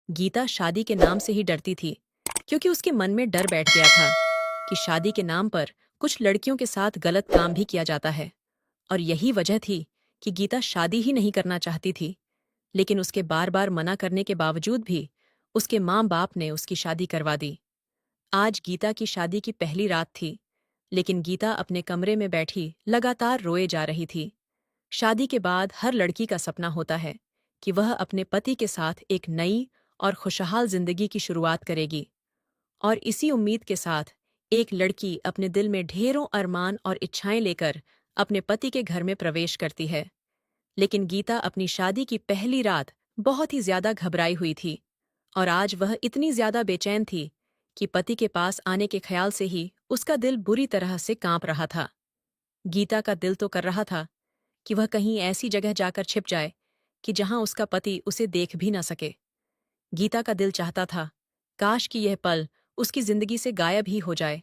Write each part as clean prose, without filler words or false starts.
गीता शादी के नाम से ही डरती थी, क्योंकि उसके मन में डर बैठ गया था कि शादी के नाम पर कुछ लड़कियों के साथ गलत काम भी किया जाता है। और यही वजह थी कि गीता शादी ही नहीं करना चाहती थी। लेकिन उसके बार बार मना करने के बावजूद भी उसके माँ बाप ने उसकी शादी करवा दी। आज गीता की शादी की पहली रात थी, लेकिन गीता अपने कमरे में बैठी लगातार रोए जा रही थी। शादी के बाद हर लड़की का सपना होता है कि वह अपने पति के साथ एक नई और खुशहाल जिंदगी की शुरुआत करेगी। और इसी उम्मीद के साथ एक लड़की अपने दिल में ढेरों अरमान और इच्छाएं लेकर अपने पति के घर में प्रवेश करती है। लेकिन गीता अपनी शादी की पहली रात बहुत ही ज्यादा घबराई हुई थी, और आज वह इतनी ज्यादा बेचैन थी कि पति के पास आने के ख्याल से ही उसका दिल बुरी तरह से कांप रहा था। गीता का दिल तो कर रहा था कि वह कहीं ऐसी जगह जाकर छिप जाए कि जहां उसका पति उसे देख भी न सके। गीता का दिल चाहता था, काश कि यह पल उसकी जिंदगी से गायब ही हो जाए,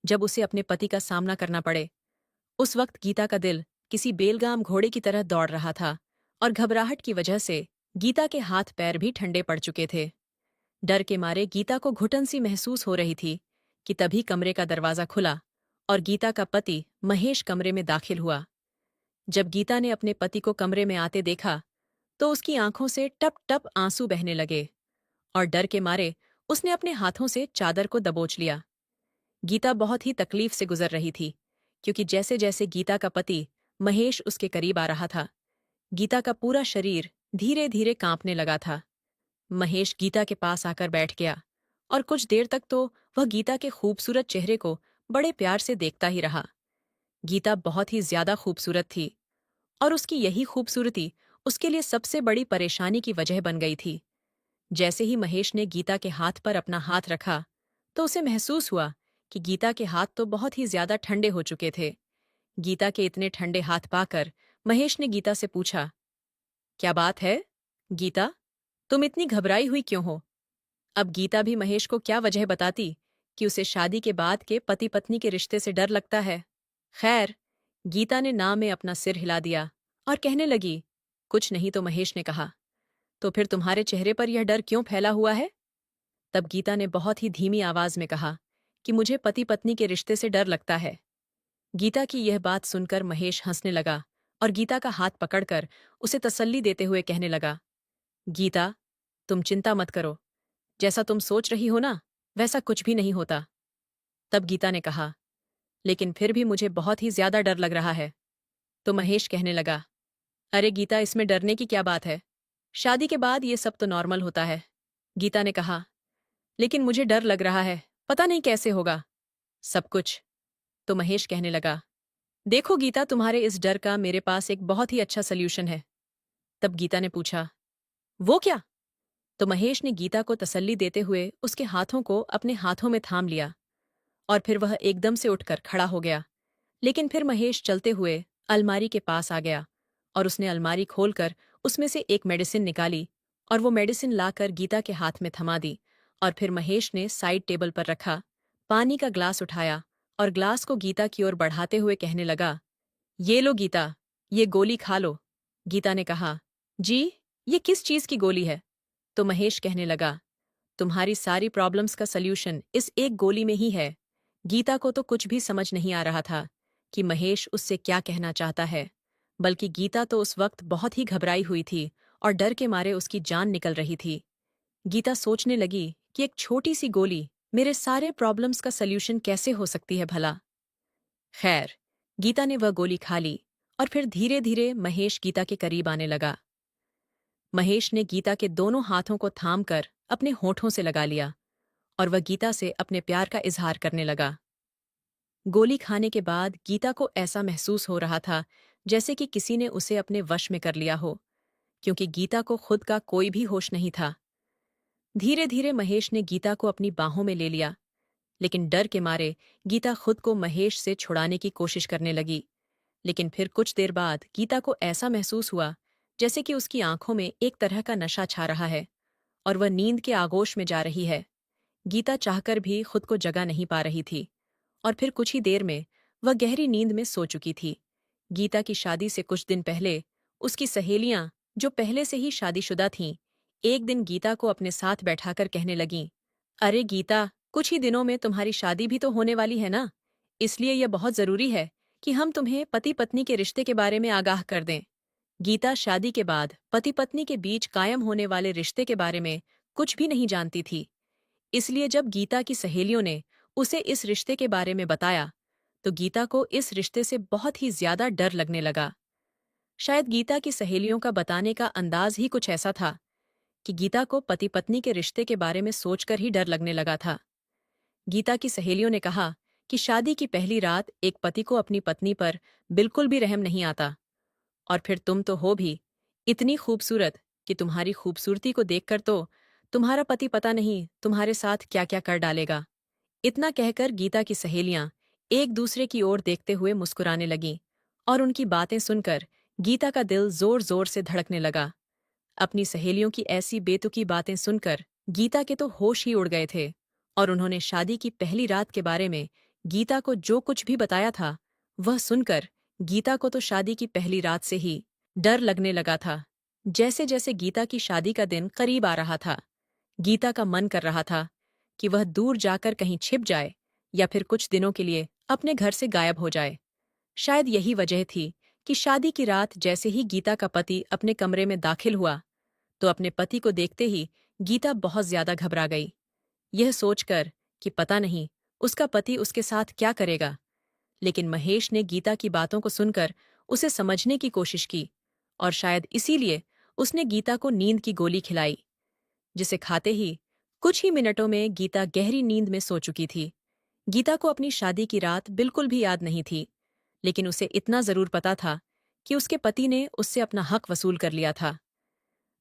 जब उसे अपने पति का सामना करना पड़े। उस वक्त गीता का दिल किसी बेलगाम घोड़े की तरह दौड़ रहा था, और घबराहट की वजह से गीता के हाथ पैर भी ठंडे पड़ चुके थे। डर के मारे गीता को घुटन सी महसूस हो रही थी कि तभी कमरे का दरवाजा खुला और गीता का पति महेश कमरे में दाखिल हुआ। जब गीता ने अपने पति को कमरे में आते देखा, तो उसकी आंखों से टप टप आंसू बहने लगे, और डर के मारे उसने अपने हाथों से चादर को दबोच लिया। गीता बहुत ही तकलीफ से गुजर रही थी, क्योंकि जैसे जैसे गीता का पति महेश उसके करीब आ रहा था, गीता का पूरा शरीर धीरे धीरे कांपने लगा था। महेश गीता के पास आकर बैठ गया, और कुछ देर तक तो वह गीता के खूबसूरत चेहरे को बड़े प्यार से देखता ही रहा। गीता बहुत ही ज्यादा खूबसूरत थी, और उसकी यही खूबसूरती उसके लिए सबसे बड़ी परेशानी की वजह बन गई थी। जैसे ही महेश ने गीता के हाथ पर अपना हाथ रखा, तो उसे महसूस हुआ कि गीता के हाथ तो बहुत ही ज्यादा ठंडे हो चुके थे। गीता के इतने ठंडे हाथ पाकर महेश ने गीता से पूछा, क्या बात है गीता, तुम इतनी घबराई हुई क्यों हो? अब गीता भी महेश को क्या वजह बताती कि उसे शादी के बाद के पति पत्नी के रिश्ते से डर लगता है। खैर, गीता ने ना में अपना सिर हिला दिया और कहने लगी, कुछ नहीं। तो महेश ने कहा, तो फिर तुम्हारे चेहरे पर यह डर क्यों फैला हुआ है? तब गीता ने बहुत ही धीमी आवाज में कहा कि मुझे पति पत्नी के रिश्ते से डर लगता है। गीता की यह बात सुनकर महेश हंसने लगा, और गीता का हाथ पकड़कर उसे तसल्ली देते हुए कहने लगा, गीता, तुम चिंता मत करो। जैसा तुम सोच रही हो ना, वैसा कुछ भी नहीं होता। तब गीता ने कहा, लेकिन फिर भी मुझे बहुत ही ज्यादा डर लग रहा है। तो महेश कहने लगा, अरे गीता, इसमें डरने की क्या बात है? शादी के बाद ये सब तो नॉर्मल होता है। गीता ने कहा, लेकिन मुझे डर लग रहा है, पता नहीं कैसे होगा सब कुछ। तो महेश कहने लगा, देखो गीता, तुम्हारे इस डर का मेरे पास एक बहुत ही अच्छा सल्यूशन है। तब गीता ने पूछा, वो क्या? तो महेश ने गीता को तसल्ली देते हुए उसके हाथों को अपने हाथों में थाम लिया, और फिर वह एकदम से उठकर खड़ा हो गया। लेकिन फिर महेश चलते हुए अलमारी के पास आ गया, और उसने अलमारी खोलकर उसमें से एक मेडिसिन निकाली, और वो मेडिसिन लाकर गीता के हाथ में थमा दी। और फिर महेश ने साइड टेबल पर रखा पानी का ग्लास उठाया, और ग्लास को गीता की ओर बढ़ाते हुए कहने लगा, ये लो गीता, ये गोली खा लो। गीता ने कहा, जी, ये किस चीज की गोली है? तो महेश कहने लगा, तुम्हारी सारी प्रॉब्लम्स का सल्यूशन इस एक गोली में ही है। गीता को तो कुछ भी समझ नहीं आ रहा था कि महेश उससे क्या कहना चाहता है, बल्कि गीता तो उस वक्त बहुत ही घबराई हुई थी, और डर के मारे उसकी जान निकल रही थी। गीता सोचने लगी कि एक छोटी सी गोली मेरे सारे प्रॉब्लम्स का सल्यूशन कैसे हो सकती है भला। खैर, गीता ने वह गोली खा ली, और फिर धीरे धीरे महेश गीता के करीब आने लगा। महेश ने गीता के दोनों हाथों को थामकर अपने होठों से लगा लिया, और वह गीता से अपने प्यार का इजहार करने लगा। गोली खाने के बाद गीता को ऐसा महसूस हो रहा था जैसे कि किसी ने उसे अपने वश में कर लिया हो, क्योंकि गीता को खुद का कोई भी होश नहीं था। धीरे धीरे महेश ने गीता को अपनी बाहों में ले लिया, लेकिन डर के मारे गीता खुद को महेश से छुड़ाने की कोशिश करने लगी। लेकिन फिर कुछ देर बाद गीता को ऐसा महसूस हुआ जैसे कि उसकी आंखों में एक तरह का नशा छा रहा है, और वह नींद के आगोश में जा रही है। गीता चाहकर भी खुद को जगा नहीं पा रही थी, और फिर कुछ ही देर में वह गहरी नींद में सो चुकी थी। गीता की शादी से कुछ दिन पहले उसकी सहेलियां, जो पहले से ही शादीशुदा थीं, एक दिन गीता को अपने साथ बैठाकर कहने लगीं, अरे गीता, कुछ ही दिनों में तुम्हारी शादी भी तो होने वाली है ना, इसलिए यह बहुत जरूरी है कि हम तुम्हें पति पत्नी के रिश्ते के बारे में आगाह कर दें। गीता शादी के बाद पति पत्नी के बीच कायम होने वाले रिश्ते के बारे में कुछ भी नहीं जानती थी। इसलिए जब गीता की सहेलियों ने उसे इस रिश्ते के बारे में बताया, तो गीता को इस रिश्ते से बहुत ही ज्यादा डर लगने लगा। शायद गीता की सहेलियों का बताने का अंदाज ही कुछ ऐसा था कि गीता को पति पत्नी के रिश्ते के बारे में सोचकर ही डर लगने लगा था। गीता की सहेलियों ने कहा कि शादी की पहली रात एक पति को अपनी पत्नी पर बिल्कुल भी रहम नहीं आता, और फिर तुम तो हो भी इतनी खूबसूरत कि तुम्हारी खूबसूरती को देखकर तो तुम्हारा पति पता नहीं तुम्हारे साथ क्या क्या कर डालेगा। इतना कहकर गीता की सहेलियां एक दूसरे की ओर देखते हुए मुस्कुराने लगीं, और उनकी बातें सुनकर गीता का दिल जोर जोर से धड़कने लगा। अपनी सहेलियों की ऐसी बेतुकी बातें सुनकर गीता के तो होश ही उड़ गए थे, और उन्होंने शादी की पहली रात के बारे में गीता को जो कुछ भी बताया था, वह सुनकर गीता को तो शादी की पहली रात से ही डर लगने लगा था। जैसे जैसे गीता की शादी का दिन करीब आ रहा था, गीता का मन कर रहा था कि वह दूर जाकर कहीं छिप जाए या फिर कुछ दिनों के लिए अपने घर से गायब हो जाए। शायद यही वजह थी कि शादी की रात जैसे ही गीता का पति अपने कमरे में दाखिल हुआ, तो अपने पति को देखते ही गीता बहुत ज्यादा घबरा गई, यह सोचकर कि पता नहीं उसका पति उसके साथ क्या करेगा। लेकिन महेश ने गीता की बातों को सुनकर उसे समझने की कोशिश की, और शायद इसीलिए उसने गीता को नींद की गोली खिलाई, जिसे खाते ही कुछ ही मिनटों में गीता गहरी नींद में सो चुकी थी। गीता को अपनी शादी की रात बिल्कुल भी याद नहीं थी, लेकिन उसे इतना जरूर पता था कि उसके पति ने उससे अपना हक वसूल कर लिया था।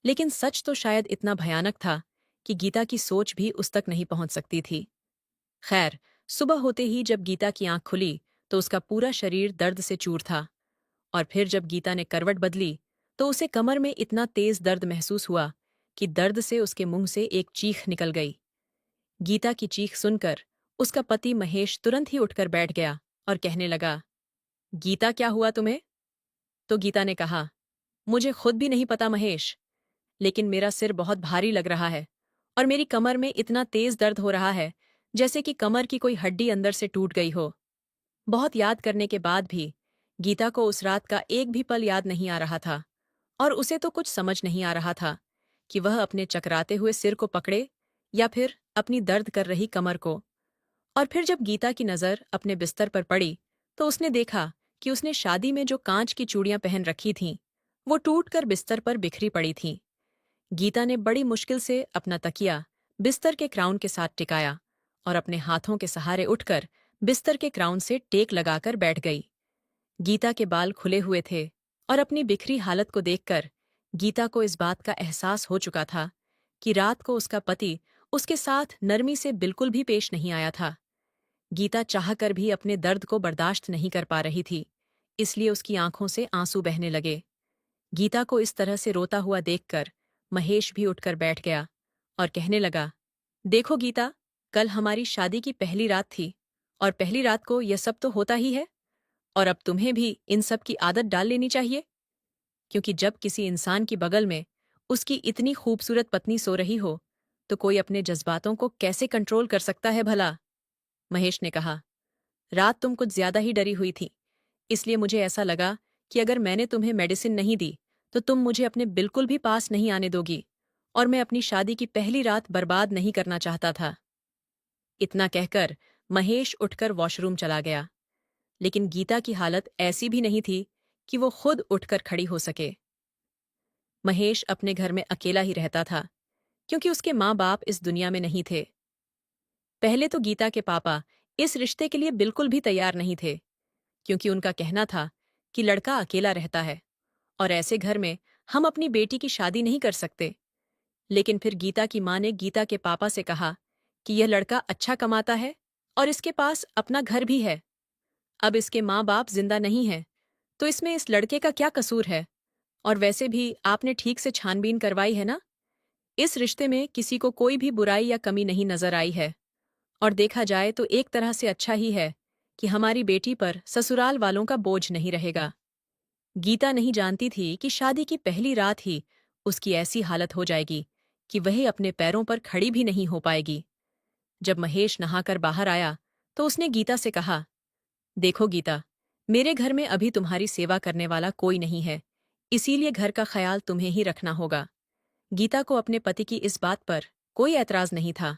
लेकिन सच तो शायद इतना भयानक था कि गीता की सोच भी उस तक नहीं पहुंच सकती थी। खैर, सुबह होते ही जब गीता की आंख खुली, तो उसका पूरा शरीर दर्द से चूर था, और फिर जब गीता ने करवट बदली, तो उसे कमर में इतना तेज दर्द महसूस हुआ कि दर्द से उसके मुंह से एक चीख निकल गई। गीता की चीख सुनकर उसका पति महेश तुरंत ही उठकर बैठ गया और कहने लगा, गीता, क्या हुआ तुम्हें? तो गीता ने कहा, मुझे खुद भी नहीं पता महेश, लेकिन मेरा सिर बहुत भारी लग रहा है, और मेरी कमर में इतना तेज दर्द हो रहा है जैसे कि कमर की कोई हड्डी अंदर से टूट गई हो। बहुत याद करने के बाद भी गीता को उस रात का एक भी पल याद नहीं आ रहा था, और उसे तो कुछ समझ नहीं आ रहा था कि वह अपने चकराते हुए सिर को पकड़े या फिर अपनी दर्द कर रही कमर को। और फिर जब गीता की नज़र अपने बिस्तर पर पड़ी, तो उसने देखा कि उसने शादी में जो कांच की चूड़ियां पहन रखी थीं, वो टूटकर बिस्तर पर बिखरी पड़ी थीं। गीता ने बड़ी मुश्किल से अपना तकिया बिस्तर के क्राउन के साथ टिकाया, और अपने हाथों के सहारे उठकर बिस्तर के क्राउन से टेक लगाकर बैठ गई। गीता के बाल खुले हुए थे, और अपनी बिखरी हालत को देखकर गीता को इस बात का एहसास हो चुका था कि रात को उसका पति उसके साथ नरमी से बिल्कुल भी पेश नहीं आया था। गीता चाहकर भी अपने दर्द को बर्दाश्त नहीं कर पा रही थी, इसलिए उसकी आंखों से आंसू बहने लगे। गीता को इस तरह से रोता हुआ देखकर महेश भी उठकर बैठ गया और कहने लगा, देखो गीता, कल हमारी शादी की पहली रात थी, और पहली रात को यह सब तो होता ही है, और अब तुम्हें भी इन सब की आदत डाल लेनी चाहिए, क्योंकि जब किसी इंसान की बगल में उसकी इतनी खूबसूरत पत्नी सो रही हो, तो कोई अपने जज्बातों को कैसे कंट्रोल कर सकता है भला। महेश ने कहा, रात तुम कुछ ज्यादा ही डरी हुई थी, इसलिए मुझे ऐसा लगा कि अगर मैंने तुम्हें मेडिसिन नहीं दी, तो तुम मुझे अपने बिल्कुल भी पास नहीं आने दोगी, और मैं अपनी शादी की पहली रात बर्बाद नहीं करना चाहता था। इतना कहकर महेश उठकर वॉशरूम चला गया, लेकिन गीता की हालत ऐसी भी नहीं थी कि वो खुद उठकर खड़ी हो सके। महेश अपने घर में अकेला ही रहता था, क्योंकि उसके माँ बाप इस दुनिया में नहीं थे। पहले तो गीता के पापा इस रिश्ते के लिए बिल्कुल भी तैयार नहीं थे, क्योंकि उनका कहना था कि लड़का अकेला रहता है, और ऐसे घर में हम अपनी बेटी की शादी नहीं कर सकते। लेकिन फिर गीता की माँ ने गीता के पापा से कहा कि यह लड़का अच्छा कमाता है, और इसके पास अपना घर भी है। अब इसके माँ बाप जिंदा नहीं हैं, तो इसमें इस लड़के का क्या कसूर है? और वैसे भी आपने ठीक से छानबीन करवाई है ना? इस रिश्ते में किसी को कोई भी बुराई या कमी नहीं नजर आई है, और देखा जाए तो एक तरह से अच्छा ही है कि हमारी बेटी पर ससुराल वालों का बोझ नहीं रहेगा। गीता नहीं जानती थी कि शादी की पहली रात ही उसकी ऐसी हालत हो जाएगी कि वह अपने पैरों पर खड़ी भी नहीं हो पाएगी। जब महेश नहाकर बाहर आया तो उसने गीता से कहा, देखो गीता, मेरे घर में अभी तुम्हारी सेवा करने वाला कोई नहीं है, इसीलिए घर का ख्याल तुम्हें ही रखना होगा। गीता को अपने पति की इस बात पर कोई ऐतराज नहीं था,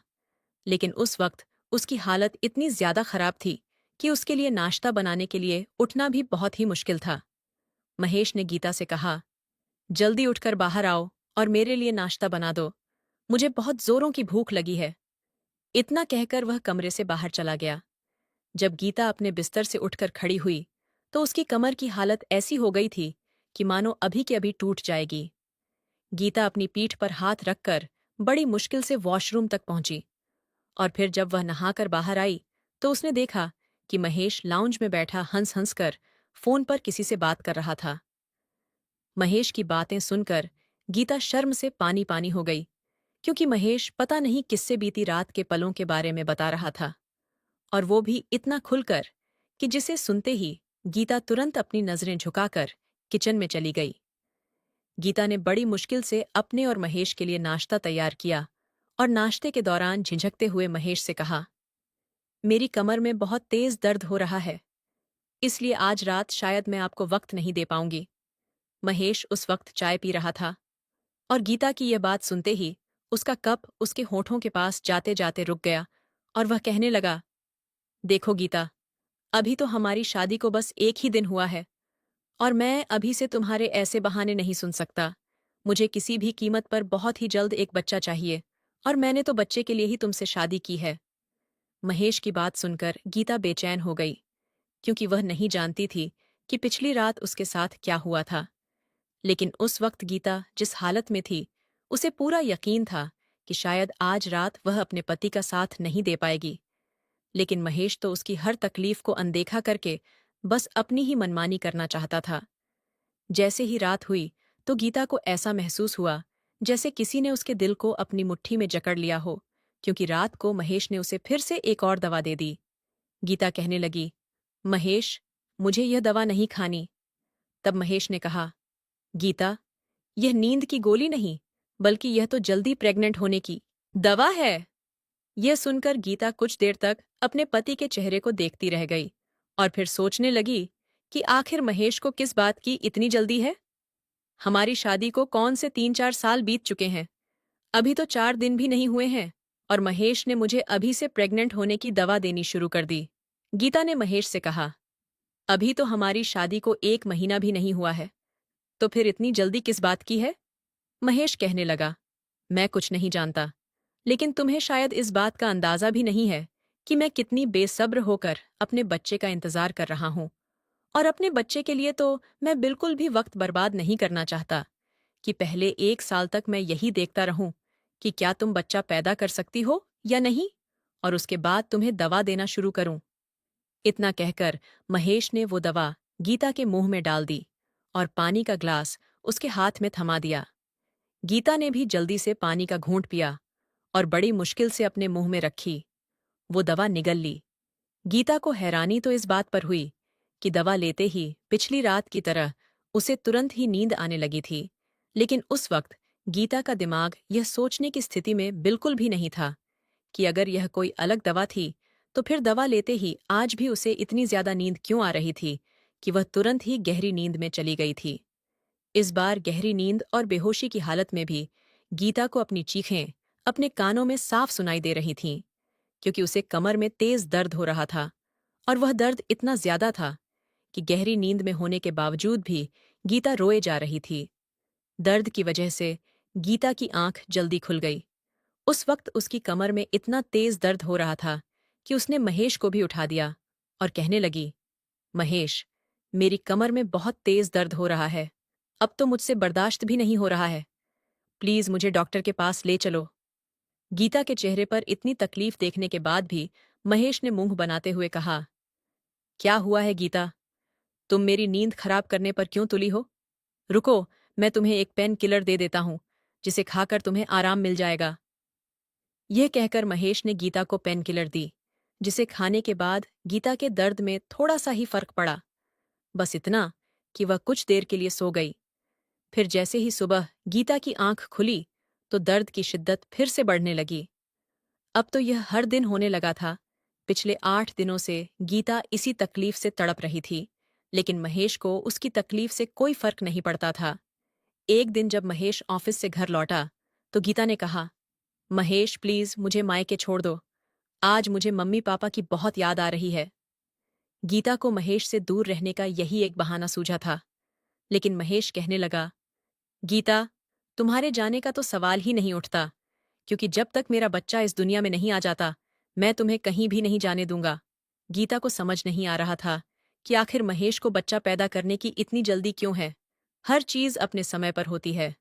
लेकिन उस वक्त उसकी हालत इतनी ज्यादा खराब थी कि उसके लिए नाश्ता बनाने के लिए उठना भी बहुत ही मुश्किल था। महेश ने गीता से कहा, जल्दी उठकर बाहर आओ और मेरे लिए नाश्ता बना दो, मुझे बहुत जोरों की भूख लगी है। इतना कहकर वह कमरे से बाहर चला गया। जब गीता अपने बिस्तर से उठकर खड़ी हुई तो उसकी कमर की हालत ऐसी हो गई थी कि मानो अभी के अभी टूट जाएगी। गीता अपनी पीठ पर हाथ रखकर बड़ी मुश्किल से वॉशरूम तक पहुंची, और फिर जब वह नहाकर बाहर आई तो उसने देखा कि महेश लाउंज में बैठा हंस हंस कर फोन पर किसी से बात कर रहा था। महेश की बातें सुनकर गीता शर्म से पानी पानी हो गई, क्योंकि महेश पता नहीं किससे बीती रात के पलों के बारे में बता रहा था, और वो भी इतना खुलकर कि जिसे सुनते ही गीता तुरंत अपनी नजरें झुकाकर किचन में चली गई। गीता ने बड़ी मुश्किल से अपने और महेश के लिए नाश्ता तैयार किया और नाश्ते के दौरान झिझकते हुए महेश से कहा, मेरी कमर में बहुत तेज दर्द हो रहा है, इसलिए आज रात शायद मैं आपको वक्त नहीं दे पाऊंगी। महेश उस वक्त चाय पी रहा था, और गीता की यह बात सुनते ही उसका कप उसके होठों के पास जाते जाते रुक गया और वह कहने लगा, देखो गीता, अभी तो हमारी शादी को बस एक ही दिन हुआ है, और मैं अभी से तुम्हारे ऐसे बहाने नहीं सुन सकता। मुझे किसी भी कीमत पर बहुत ही जल्द एक बच्चा चाहिए, और मैंने तो बच्चे के लिए ही तुमसे शादी की है। महेश की बात सुनकर गीता बेचैन हो गई, क्योंकि वह नहीं जानती थी कि पिछली रात उसके साथ क्या हुआ था। लेकिन उस वक्त गीता जिस हालत में थी, उसे पूरा यकीन था कि शायद आज रात वह अपने पति का साथ नहीं दे पाएगी। लेकिन महेश तो उसकी हर तकलीफ को अनदेखा करके बस अपनी ही मनमानी करना चाहता था। जैसे ही रात हुई तो गीता को ऐसा महसूस हुआ जैसे किसी ने उसके दिल को अपनी मुट्ठी में जकड़ लिया हो, क्योंकि रात को महेश ने उसे फिर से एक और दवा दे दी। गीता कहने लगी, महेश, मुझे यह दवा नहीं खानी। तब महेश ने कहा, गीता, यह नींद की गोली नहीं, बल्कि यह तो जल्दी प्रेग्नेंट होने की दवा है। यह सुनकर गीता कुछ देर तक अपने पति के चेहरे को देखती रह गई, और फिर सोचने लगी कि आखिर महेश को किस बात की इतनी जल्दी है। हमारी शादी को कौन से 3-4 साल बीत चुके हैं, अभी तो 4 दिन भी नहीं हुए हैं, और महेश ने मुझे अभी से प्रेग्नेंट होने की दवा देनी शुरू कर दी। गीता ने महेश से कहा, अभी तो हमारी शादी को 1 महीना भी नहीं हुआ है, तो फिर इतनी जल्दी किस बात की है। महेश कहने लगा, मैं कुछ नहीं जानता, लेकिन तुम्हें शायद इस बात का अंदाजा भी नहीं है कि मैं कितनी बेसब्र होकर अपने बच्चे का इंतजार कर रहा हूं, और अपने बच्चे के लिए तो मैं बिल्कुल भी वक्त बर्बाद नहीं करना चाहता कि पहले 1 साल तक मैं यही देखता रहूं कि क्या तुम बच्चा पैदा कर सकती हो या नहीं, और उसके बाद तुम्हें दवा देना शुरू करूं। इतना कहकर महेश ने वो दवा गीता के मुंह में डाल दी और पानी का ग्लास उसके हाथ में थमा दिया। गीता ने भी जल्दी से पानी का घूंट पिया और बड़ी मुश्किल से अपने मुंह में रखी। वो दवा निगल ली। गीता को हैरानी तो इस बात पर हुई कि दवा लेते ही पिछली रात की तरह उसे तुरंत ही नींद आने लगी थी, लेकिन उस वक्त गीता का दिमाग यह सोचने की स्थिति में बिल्कुल भी नहीं था कि अगर यह कोई अलग दवा थी तो फिर दवा लेते ही आज भी उसे इतनी ज्यादा नींद क्यों आ रही थी कि वह तुरंत ही गहरी नींद में चली गई थी। इस बार गहरी नींद और बेहोशी की हालत में भी गीता को अपनी चीखें अपने कानों में साफ सुनाई दे रही थीं, क्योंकि उसे कमर में तेज दर्द हो रहा था, और वह दर्द इतना ज्यादा था कि गहरी नींद में होने के बावजूद भी गीता रोए जा रही थी। दर्द की वजह से गीता की आंख जल्दी खुल गई। उस वक्त उसकी कमर में इतना तेज दर्द हो रहा था कि उसने महेश को भी उठा दिया और कहने लगी, महेश, मेरी कमर में बहुत तेज दर्द हो रहा है, अब तो मुझसे बर्दाश्त भी नहीं हो रहा है, प्लीज मुझे डॉक्टर के पास ले चलो। गीता के चेहरे पर इतनी तकलीफ देखने के बाद भी महेश ने मुंह बनाते हुए कहा, क्या हुआ है गीता, तुम मेरी नींद खराब करने पर क्यों तुली हो? रुको, मैं तुम्हें एक पेन किलर दे देता हूं, जिसे खाकर तुम्हें आराम मिल जाएगा। यह कहकर महेश ने गीता को पेन किलर दी, जिसे खाने के बाद गीता के दर्द में थोड़ा सा ही फर्क पड़ा, बस इतना कि वह कुछ देर के लिए सो गई। फिर जैसे ही सुबह गीता की आंख खुली तो दर्द की शिद्दत फिर से बढ़ने लगी। अब तो यह हर दिन होने लगा था। पिछले 8 दिनों से गीता इसी तकलीफ से तड़प रही थी, लेकिन महेश को उसकी तकलीफ से कोई फर्क नहीं पड़ता था। एक दिन जब महेश ऑफिस से घर लौटा, तो गीता ने कहा, महेश प्लीज मुझे मायके छोड़ दो। आज मुझे मम्मी पापा की बहुत याद आ रही है। गीता को महेश से दूर रहने का यही एक बहाना सूझा था, लेकिन महेश कहने लगा, गीता, तुम्हारे जाने का तो सवाल ही नहीं उठता, क्योंकि जब तक मेरा बच्चा इस दुनिया में नहीं आ जाता, मैं तुम्हें कहीं भी नहीं जाने दूंगा। गीता को समझ नहीं आ रहा था कि आखिर महेश को बच्चा पैदा करने की इतनी जल्दी क्यों है। हर चीज अपने समय पर होती है।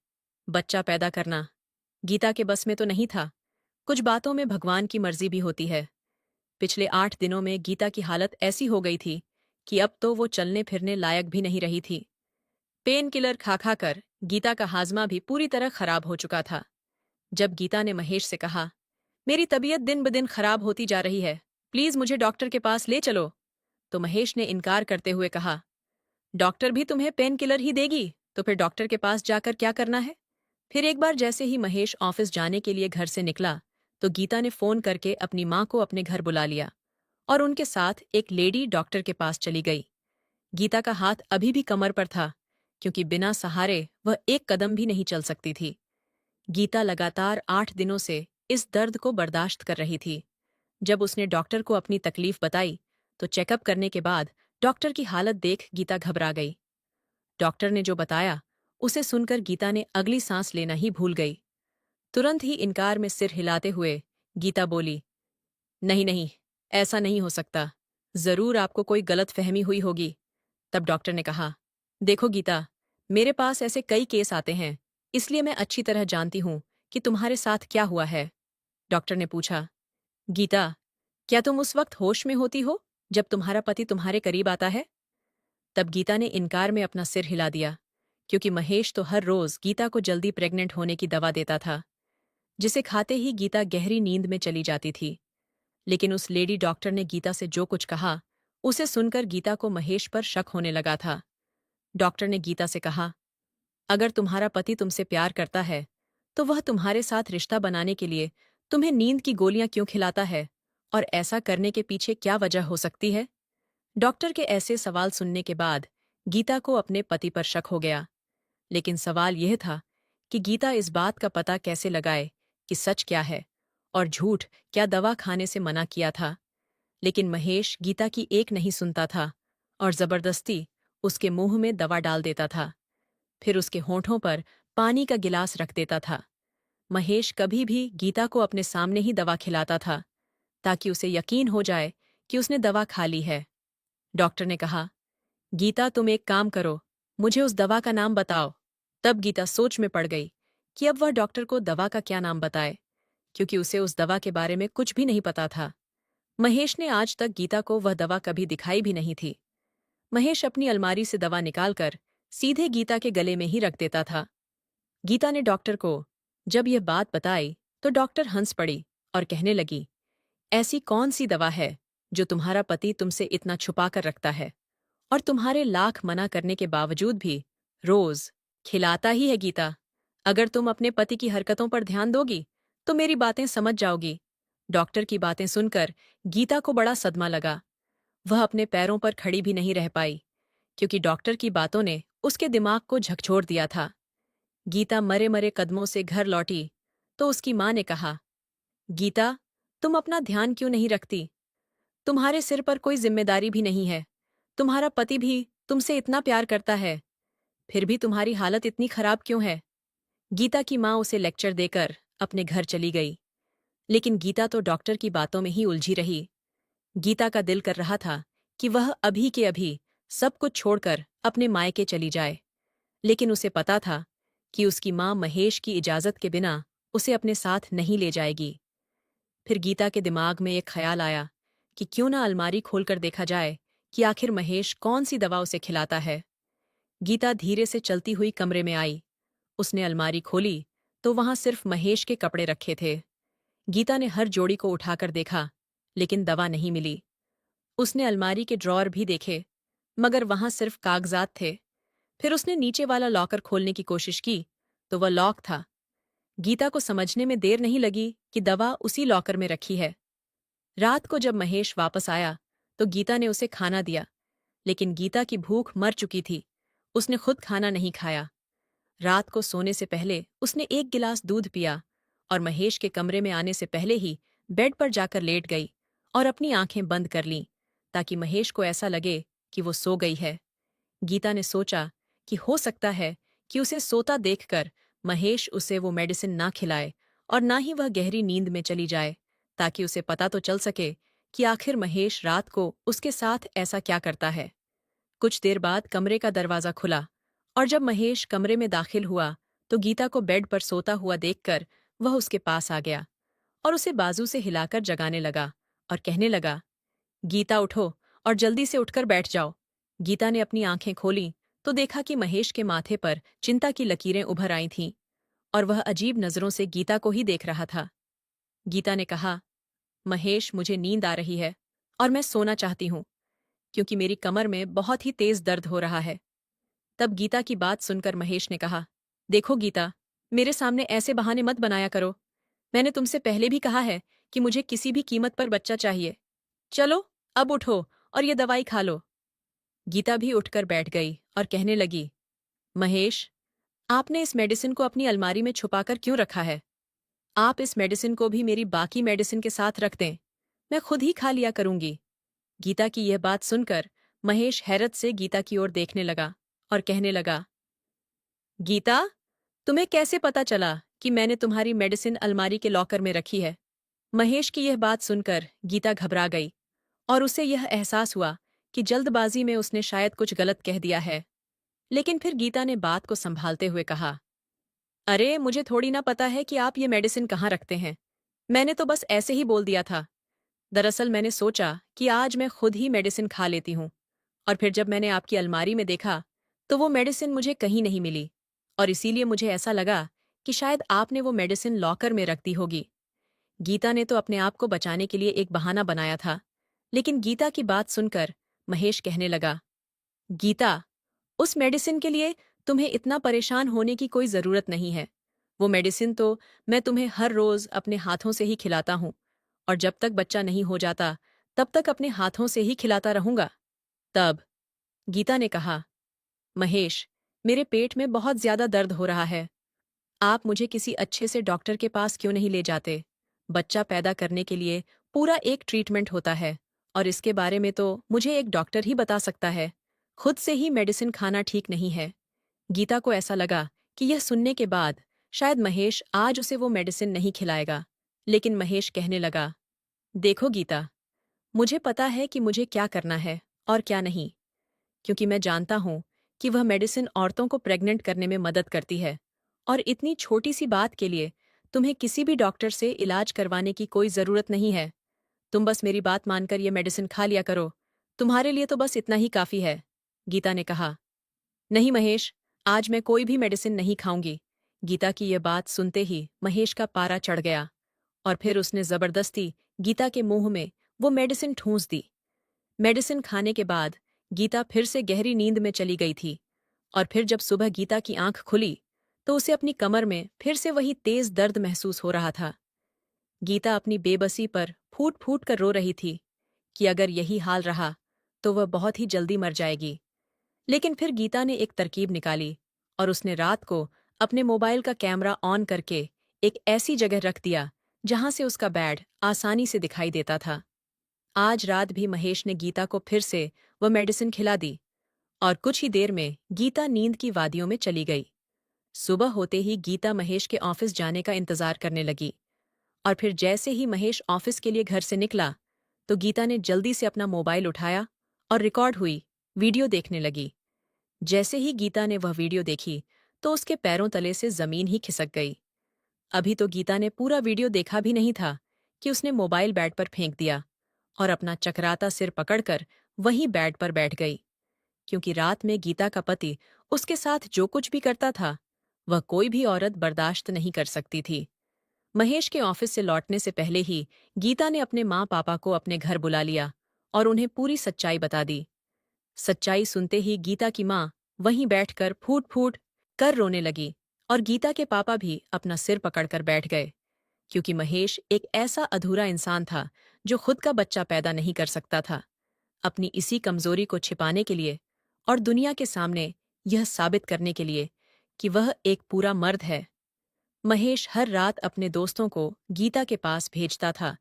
बच्चा पैदा करना गीता के बस में तो नहीं था। कुछ बातों में भगवान की मर्जी भी होती है। पिछले 8 दिनों में गीता की हालत ऐसी हो गई थी कि अब तो वो चलने फिरने लायक भी नहीं रही थी। पेन किलर खा खा कर गीता का हाजमा भी पूरी तरह खराब हो चुका था। जब गीता ने महेश से कहा, मेरी तबीयत दिन ब दिन खराब होती जा रही है, प्लीज मुझे डॉक्टर के पास ले चलो, तो महेश ने इनकार करते हुए कहा, डॉक्टर भी तुम्हें पेन किलर ही देगी, तो फिर डॉक्टर के पास जाकर क्या करना है। फिर एक बार जैसे ही महेश ऑफिस जाने के लिए घर से निकला, तो गीता ने फोन करके अपनी माँ को अपने घर बुला लिया और उनके साथ एक लेडी डॉक्टर के पास चली गई। गीता का हाथ अभी भी कमर पर था, क्योंकि बिना सहारे वह एक कदम भी नहीं चल सकती थी। गीता लगातार 8 दिनों से इस दर्द को बर्दाश्त कर रही थी। जब उसने डॉक्टर को अपनी तकलीफ बताई, तो चेकअप करने के बाद डॉक्टर की हालत देख गीता घबरा गई। डॉक्टर ने जो बताया, उसे सुनकर गीता ने अगली सांस लेना ही भूल गई। तुरंत ही इनकार में सिर हिलाते हुए गीता बोली, नहीं नहीं, ऐसा नहीं हो सकता। जरूर आपको कोई गलत फहमी हुई होगी। तब डॉक्टर ने कहा, देखो गीता, मेरे पास ऐसे कई केस आते हैं, इसलिए मैं अच्छी तरह जानती हूं कि तुम्हारे साथ क्या हुआ है। डॉक्टर ने पूछा, गीता, क्या तुम उस वक्त होश में होती हो जब तुम्हारा पति तुम्हारे करीब आता है। तब गीता ने इनकार में अपना सिर हिला दिया, क्योंकि महेश तो हर रोज गीता को जल्दी प्रेग्नेंट होने की दवा देता था, जिसे खाते ही गीता गहरी नींद में चली जाती थी। लेकिन उस लेडी डॉक्टर ने गीता से जो कुछ कहा, उसे सुनकर गीता को महेश पर शक होने लगा था। डॉक्टर ने गीता से कहा, अगर तुम्हारा पति तुमसे प्यार करता है, तो वह तुम्हारे साथ रिश्ता बनाने के लिए तुम्हें नींद की गोलियां क्यों खिलाता है, और ऐसा करने के पीछे क्या वजह हो सकती है। डॉक्टर के ऐसे सवाल सुनने के बाद गीता को अपने पति पर शक हो गया। लेकिन सवाल यह था कि गीता इस बात का पता कैसे लगाए कि सच क्या है और झूठ क्या दवा खाने से मना किया था। लेकिन महेश गीता की एक नहीं सुनता था और जबरदस्ती उसके मुंह में दवा डाल देता था, फिर उसके होंठों पर पानी का गिलास रख देता था। महेश कभी भी गीता को अपने सामने ही दवा खिलाता था, ताकि उसे यकीन हो जाए कि उसने दवा खा ली है। डॉक्टर ने कहा, गीता तुम एक काम करो, मुझे उस दवा का नाम बताओ। तब गीता सोच में पड़ गई कि अब वह डॉक्टर को दवा का क्या नाम बताए, क्योंकि उसे उस दवा के बारे में कुछ भी नहीं पता था। महेश ने आज तक गीता को वह दवा कभी दिखाई भी नहीं थी। महेश अपनी अलमारी से दवा निकालकर सीधे गीता के गले में ही रख देता था। गीता ने डॉक्टर को जब यह बात बताई, तो डॉक्टर हंस पड़ी और कहने लगी, ऐसी कौन सी दवा है जो तुम्हारा पति तुमसे इतना छुपा कर रखता है, और तुम्हारे लाख मना करने के बावजूद भी रोज खिलाता ही है। गीता, अगर तुम अपने पति की हरकतों पर ध्यान दोगी, तो मेरी बातें समझ जाओगी। डॉक्टर की बातें सुनकर गीता को बड़ा सदमा लगा। वह अपने पैरों पर खड़ी भी नहीं रह पाई, क्योंकि डॉक्टर की बातों ने उसके दिमाग को झकझोर दिया था। गीता मरे मरे कदमों से घर लौटी, तो उसकी माँ ने कहा, गीता, तुम अपना ध्यान क्यों नहीं रखती। तुम्हारे सिर पर कोई जिम्मेदारी भी नहीं है। तुम्हारा पति भी तुमसे इतना प्यार करता है, फिर भी तुम्हारी हालत इतनी खराब क्यों है। गीता की माँ उसे लेक्चर देकर अपने घर चली गई, लेकिन गीता तो डॉक्टर की बातों में ही उलझी रही। गीता का दिल कर रहा था कि वह अभी के अभी सब कुछ छोड़कर अपने मायके चली जाए, लेकिन उसे पता था कि उसकी माँ महेश की इजाजत के बिना उसे अपने साथ नहीं ले जाएगी। फिर गीता के दिमाग में एक ख्याल आया कि क्यों ना अलमारी खोलकर देखा जाए कि आखिर महेश कौन सी दवा उसे खिलाता है। गीता धीरे से चलती हुई कमरे में आई। उसने अलमारी खोली, तो वहां सिर्फ महेश के कपड़े रखे थे। गीता ने हर जोड़ी को उठाकर देखा, लेकिन दवा नहीं मिली। उसने अलमारी के ड्रॉर भी देखे, मगर वहां सिर्फ कागजात थे। फिर उसने नीचे वाला लॉकर खोलने की कोशिश की, तो वह लॉक था। गीता को समझने में देर नहीं लगी कि दवा उसी लॉकर में रखी है। रात को जब महेश वापस आया तो गीता ने उसे खाना दिया, लेकिन गीता की भूख मर चुकी थी। उसने खुद खाना नहीं खाया। रात को सोने से पहले उसने एक गिलास दूध पिया और महेश के कमरे में आने से पहले ही बेड पर जाकर लेट गई और अपनी आंखें बंद कर लीं, ताकि महेश को ऐसा लगे कि वो सो गई है। गीता ने सोचा कि हो सकता है कि उसे सोता देखकर महेश उसे वो मेडिसिन ना खिलाए और ना ही वह गहरी नींद में चली जाए, ताकि उसे पता तो चल सके कि आखिर महेश रात को उसके साथ ऐसा क्या करता है। कुछ देर बाद कमरे का दरवाजा खुला और जब महेश कमरे में दाखिल हुआ तो गीता को बेड पर सोता हुआ देखकर वह उसके पास आ गया और उसे बाजू से हिलाकर जगाने लगा और कहने लगा, गीता उठो और जल्दी से उठकर बैठ जाओ। गीता ने अपनी आंखें खोलीं तो देखा कि महेश के माथे पर चिंता की लकीरें उभर आई थीं और वह अजीब नजरों से गीता को ही देख रहा था। गीता ने कहा, महेश, मुझे नींद आ रही है और मैं सोना चाहती हूँ, क्योंकि मेरी कमर में बहुत ही तेज दर्द हो रहा है। तब गीता की बात सुनकर महेश ने कहा, देखो गीता, मेरे सामने ऐसे बहाने मत बनाया करो। मैंने तुमसे पहले भी कहा है कि मुझे किसी भी कीमत पर बच्चा चाहिए। चलो, अब उठो और ये दवाई खा लो। गीता भी उठकर बैठ गई और कहने लगी, महेश, आपने इस मेडिसिन को अपनी अलमारी में छुपाकर क्यों रखा है? आप इस मेडिसिन को भी मेरी बाकी मेडिसिन के साथ रख दें। मैं खुद ही खा लिया करूंगी। गीता की यह बात सुनकर महेश हैरत से गीता की ओर देखने लगा और कहने लगा, गीता, तुम्हें कैसे पता चला कि मैंने तुम्हारी मेडिसिन अलमारी के लॉकर में रखी है? महेश की यह बात सुनकर गीता घबरा गई और उसे यह एहसास हुआ कि जल्दबाजी में उसने शायद कुछ गलत कह दिया है। लेकिन फिर गीता ने बात को संभालते हुए कहा, अरे, मुझे थोड़ी ना पता है कि आप ये मेडिसिन कहाँ रखते हैं। मैंने तो बस ऐसे ही बोल दिया था। दरअसल मैंने सोचा कि आज मैं खुद ही मेडिसिन खा लेती हूँ, और फिर जब मैंने आपकी अलमारी में देखा तो वो मेडिसिन मुझे कहीं नहीं मिली, और इसीलिए मुझे ऐसा लगा कि शायद आपने वो मेडिसिन लॉकर में रख दी होगी। गीता ने तो अपने आप को बचाने के लिए एक बहाना बनाया था, लेकिन गीता की बात सुनकर महेश कहने लगा, गीता, उस मेडिसिन के लिए तुम्हें इतना परेशान होने की कोई जरूरत नहीं है। वो मेडिसिन तो मैं तुम्हें हर रोज अपने हाथों से ही खिलाता हूँ, और जब तक बच्चा नहीं हो जाता तब तक अपने हाथों से ही खिलाता रहूंगा। तब गीता ने कहा, महेश, मेरे पेट में बहुत ज्यादा दर्द हो रहा है। आप मुझे किसी अच्छे से डॉक्टर के पास क्यों नहीं ले जाते? बच्चा पैदा करने के लिए पूरा एक ट्रीटमेंट होता है, और इसके बारे में तो मुझे एक डॉक्टर ही बता सकता है। खुद से ही मेडिसिन खाना ठीक नहीं है। गीता को ऐसा लगा कि यह सुनने के बाद शायद महेश आज उसे वो मेडिसिन नहीं खिलाएगा, लेकिन महेश कहने लगा, देखो गीता, मुझे पता है कि मुझे क्या करना है और क्या नहीं, क्योंकि मैं जानता हूं कि वह मेडिसिन औरतों को प्रेग्नेंट करने में मदद करती है, और इतनी छोटी सी बात के लिए तुम्हें किसी भी डॉक्टर से इलाज करवाने की कोई जरूरत नहीं है। तुम बस मेरी बात मानकर ये मेडिसिन खा लिया करो। तुम्हारे लिए तो बस इतना ही काफी है। गीता ने कहा, नहीं महेश, आज मैं कोई भी मेडिसिन नहीं खाऊंगी। गीता की यह बात सुनते ही महेश का पारा चढ़ गया, और फिर उसने जबरदस्ती गीता के मुंह में वो मेडिसिन ठूंस दी। मेडिसिन खाने के बाद गीता फिर से गहरी नींद में चली गई थी, और फिर जब सुबह गीता की आंख खुली तो उसे अपनी कमर में फिर से वही तेज दर्द महसूस हो रहा था। गीता अपनी बेबसी पर फूट फूट कर रो रही थी कि अगर यही हाल रहा तो वह बहुत ही जल्दी मर जाएगी। लेकिन फिर गीता ने एक तरकीब निकाली और उसने रात को अपने मोबाइल का कैमरा ऑन करके एक ऐसी जगह रख दिया जहां से उसका बेड आसानी से दिखाई देता था। आज रात भी महेश ने गीता को फिर से वह मेडिसिन खिला दी, और कुछ ही देर में गीता नींद की वादियों में चली गई। सुबह होते ही गीता महेश के ऑफिस जाने का इंतजार करने लगी, और फिर जैसे ही महेश ऑफिस के लिए घर से निकला तो गीता ने जल्दी से अपना मोबाइल उठाया और रिकॉर्ड हुई वीडियो देखने लगी। जैसे ही गीता ने वह वीडियो देखी तो उसके पैरों तले से जमीन ही खिसक गई। अभी तो गीता ने पूरा वीडियो देखा भी नहीं था कि उसने मोबाइल बेड पर फेंक दिया और अपना चकराता सिर पकड़कर वहीं बेड पर बैठ गई, क्योंकि रात में गीता का पति उसके साथ जो कुछ भी करता था वह कोई भी औरत बर्दाश्त नहीं कर सकती थी। महेश के ऑफिस से लौटने से पहले ही गीता ने अपने माँ पापा को अपने घर बुला लिया और उन्हें पूरी सच्चाई बता दी। सच्चाई सुनते ही गीता की माँ वहीं बैठकर फूट फूट कर रोने लगी और गीता के पापा भी अपना सिर पकड़कर बैठ गए, क्योंकि महेश एक ऐसा अधूरा इंसान था जो खुद का बच्चा पैदा नहीं कर सकता था। अपनी इसी कमजोरी को छिपाने के लिए और दुनिया के सामने यह साबित करने के लिए कि वह एक पूरा मर्द है, महेश हर रात अपने दोस्तों को गीता के पास भेजता था,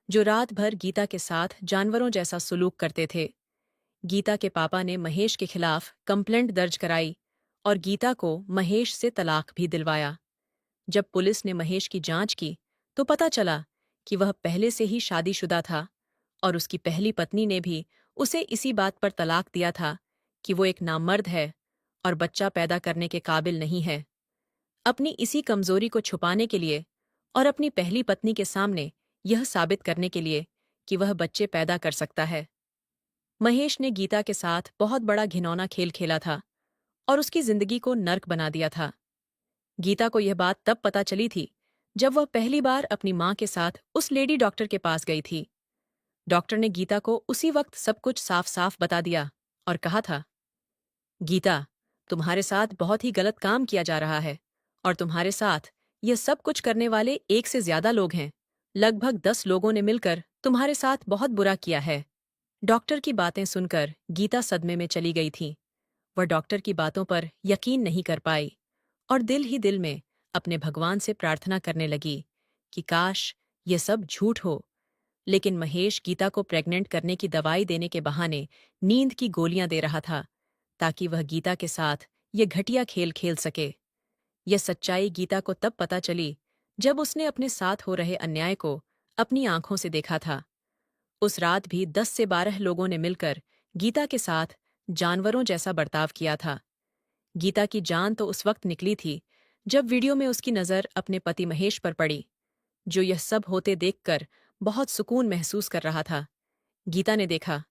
जो रात भर गीता के साथ जानवरों जैसा सुलूक करते थे। गीता के पापा ने महेश के खिलाफ कंप्लेंट दर्ज कराई और गीता को महेश से तलाक भी दिलवाया। जब पुलिस ने महेश की जांच की तो पता चला कि वह पहले से ही शादीशुदा था और उसकी पहली पत्नी ने भी उसे इसी बात पर तलाक दिया था कि वो एक नामर्द है और बच्चा पैदा करने के काबिल नहीं है। अपनी इसी कमजोरी को छुपाने के लिए और अपनी पहली पत्नी के सामने यह साबित करने के लिए कि वह बच्चे पैदा कर सकता है, महेश ने गीता के साथ बहुत बड़ा घिनौना खेल खेला था और उसकी जिंदगी को नर्क बना दिया था। गीता को यह बात तब पता चली थी जब वह पहली बार अपनी मां के साथ उस लेडी डॉक्टर के पास गई थी। डॉक्टर ने गीता को उसी वक्त सब कुछ साफ साफ बता दिया और कहा था, गीता, तुम्हारे साथ बहुत ही गलत काम किया जा रहा है और तुम्हारे साथ यह सब कुछ करने वाले एक से ज्यादा लोग हैं। लगभग 10 लोगों ने मिलकर तुम्हारे साथ बहुत बुरा किया है। डॉक्टर की बातें सुनकर गीता सदमे में चली गई थी। वह डॉक्टर की बातों पर यकीन नहीं कर पाई और दिल ही दिल में अपने भगवान से प्रार्थना करने लगी कि काश ये सब झूठ हो। लेकिन महेश गीता को प्रेग्नेंट करने की दवाई देने के बहाने नींद की गोलियां दे रहा था, ताकि वह गीता के साथ ये घटिया खेल खेल सके। यह सच्चाई गीता को तब पता चली जब उसने अपने साथ हो रहे अन्याय को अपनी आंखों से देखा था। उस रात भी 10 से 12 लोगों ने मिलकर गीता के साथ जानवरों जैसा बर्ताव किया था। गीता की जान तो उस वक्त निकली थी जब वीडियो में उसकी नज़र अपने पति महेश पर पड़ी, जो यह सब होते देखकर बहुत सुकून महसूस कर रहा था। गीता ने देखा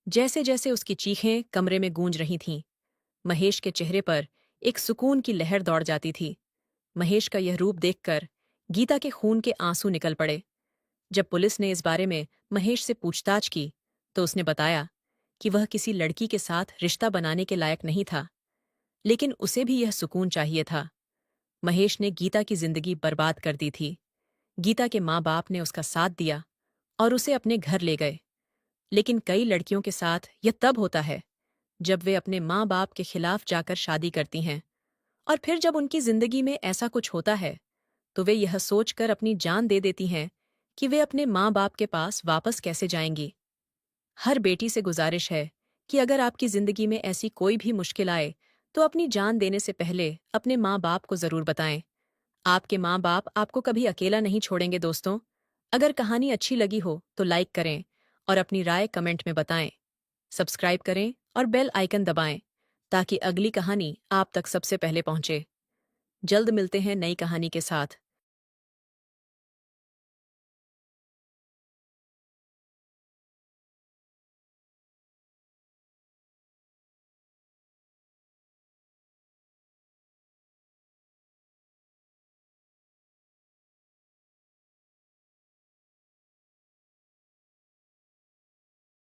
जैसे जैसे उसकी चीखें कमरे में गूंज रही थीं, महेश के चेहरे पर एक सुकून की लहर दौड़ जाती थी। महेश का यह रूप देखकर गीता के खून के आंसू निकल पड़े। जब पुलिस ने इस बारे में महेश से पूछताछ की तो उसने बताया कि वह किसी लड़की के साथ रिश्ता बनाने के लायक नहीं था, लेकिन उसे भी यह सुकून चाहिए था। महेश ने गीता की जिंदगी बर्बाद कर दी थी। गीता के माँ बाप ने उसका साथ दिया और उसे अपने घर ले गए, लेकिन कई लड़कियों के साथ यह तब होता है जब वे अपने माँ बाप के खिलाफ जाकर शादी करती हैं, और फिर जब उनकी जिंदगी में ऐसा कुछ होता है तो वे यह सोचकर अपनी जान दे देती हैं कि वे अपने माँ बाप के पास वापस कैसे जाएंगी। हर बेटी से गुजारिश है कि अगर आपकी जिंदगी में ऐसी कोई भी मुश्किल आए तो अपनी जान देने से पहले अपने माँ बाप को जरूर बताएं। आपके माँ बाप आपको कभी अकेला नहीं छोड़ेंगे दोस्तों। अगर कहानी अच्छी लगी हो तो लाइक करें और अपनी राय कमेंट में बताएं। सब्सक्राइब करें और बेल आइकन दबाएं ताकि अगली कहानी आप तक सबसे पहले पहुंचे। जल्द मिलते हैं नई कहानी के साथ।